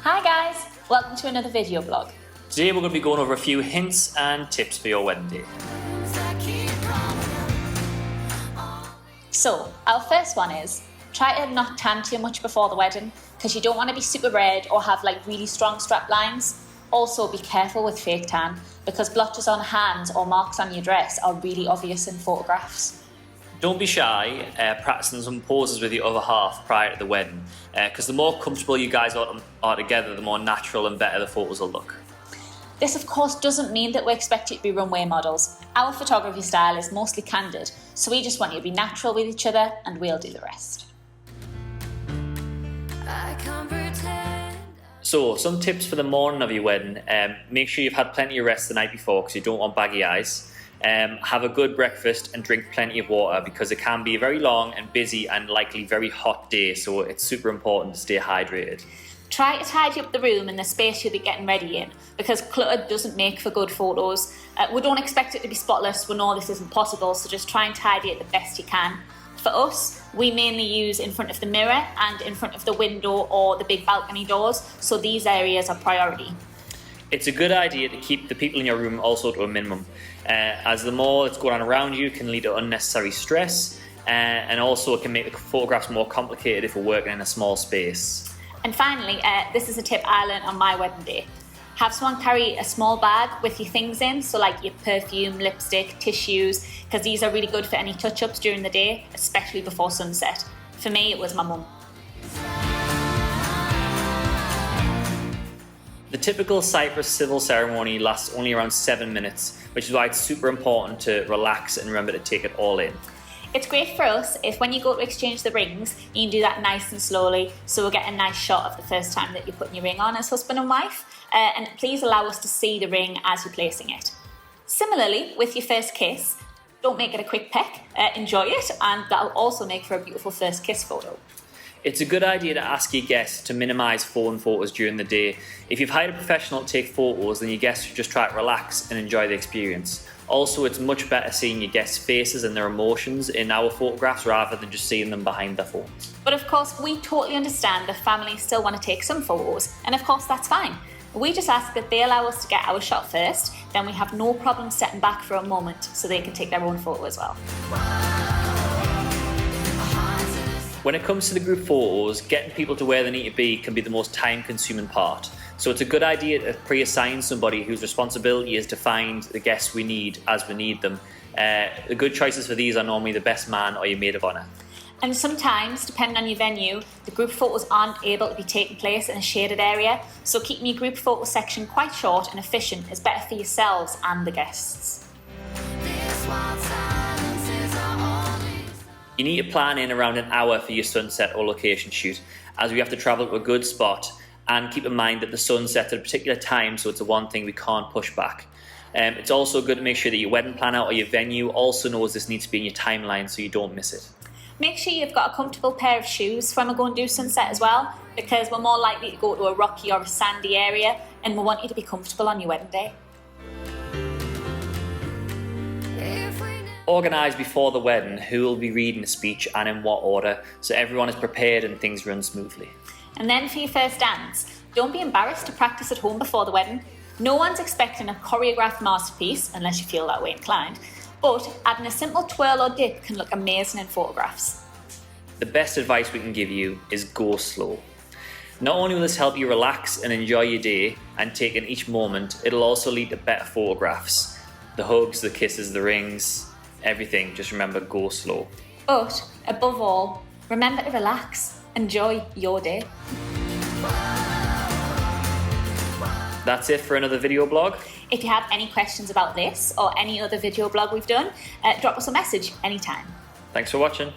Hi guys, welcome to another video blog. Today we're going to be going over a few hints and tips for your wedding day. So, our first one is, try to not tan too much before the wedding because you don't want to be super red or have like really strong strap lines. Also be careful with fake tan because blotches on hands or marks on your dress are really obvious in photographs. Don't be shy practicing some poses with your other half prior to the wedding because the more comfortable you guys are together, the more natural and better the photos will look. This of course doesn't mean that we expect you to be runway models. Our photography style is mostly candid, so we just want you to be natural with each other and we'll do the rest. So, some tips for the morning of your wedding. Make sure you've had plenty of rest the night before because you don't want baggy eyes. Have a good breakfast and drink plenty of water because it can be a very long and busy and likely very hot day, so it's super important to stay hydrated. Try to tidy up the room and the space you'll be getting ready in because clutter doesn't make for good photos. We don't expect it to be spotless, we know this isn't possible, so just try and tidy it the best you can. For us, we mainly use in front of the mirror and in front of the window or the big balcony doors, so these areas are priority. It's a good idea to keep the people in your room also to a minimum, as the more that's going on around you can lead to unnecessary stress, and also it can make the photographs more complicated if we're working in a small space. And finally, this is a tip I learned on my wedding day. Have someone carry a small bag with your things in, so like your perfume, lipstick, tissues, because these are really good for any touch-ups during the day, especially before sunset. For me, it was my mum. The typical Cyprus civil ceremony lasts only around 7 minutes, which is why it's super important to relax and remember to take it all in. It's great for us if when you go to exchange the rings, you can do that nice and slowly, so we'll get a nice shot of the first time that you're putting your ring on as husband and wife, and please allow us to see the ring as you're placing it. Similarly, with your first kiss, don't make it a quick peck, enjoy it, and that'll also make for a beautiful first kiss photo. It's a good idea to ask your guests to minimise phone photos during the day. If you've hired a professional to take photos, then your guests should just try to relax and enjoy the experience. Also, it's much better seeing your guests' faces and their emotions in our photographs rather than just seeing them behind their phones. But of course, we totally understand that families still want to take some photos, and of course that's fine. We just ask that they allow us to get our shot first, then we have no problem stepping back for a moment so they can take their own photo as well. When it comes to the group photos, getting people to where they need to be can be the most time-consuming part. So it's a good idea to pre-assign somebody whose responsibility is to find the guests we need as we need them. The good choices for these are normally the best man or your maid of honour. And sometimes, depending on your venue, the group photos aren't able to be taking place in a shaded area, so keeping your group photo section quite short and efficient is better for yourselves and the guests. You need to plan in around an hour for your sunset or location shoot, as we have to travel to a good spot, and keep in mind that the sun sets at a particular time, so it's the one thing we can't push back. It's also good to make sure that your wedding planner or your venue also knows this needs to be in your timeline so you don't miss it. Make sure you've got a comfortable pair of shoes when we go and do sunset as well, because we're more likely to go to a rocky or a sandy area, and we want you to be comfortable on your wedding day. Organise before the wedding who will be reading the speech and in what order, so everyone is prepared and things run smoothly. And then for your first dance, don't be embarrassed to practice at home before the wedding. No one's expecting a choreographed masterpiece, unless you feel that way inclined, but adding a simple twirl or dip can look amazing in photographs. The best advice we can give you is go slow. Not only will this help you relax and enjoy your day and take in each moment, it'll also lead to better photographs. The hugs, the kisses, the rings, everything, just remember, go slow. But above all, remember to relax. Enjoy your day. That's it for another video blog. If you have any questions about this or any other video blog we've done, drop us a message anytime. Thanks for watching.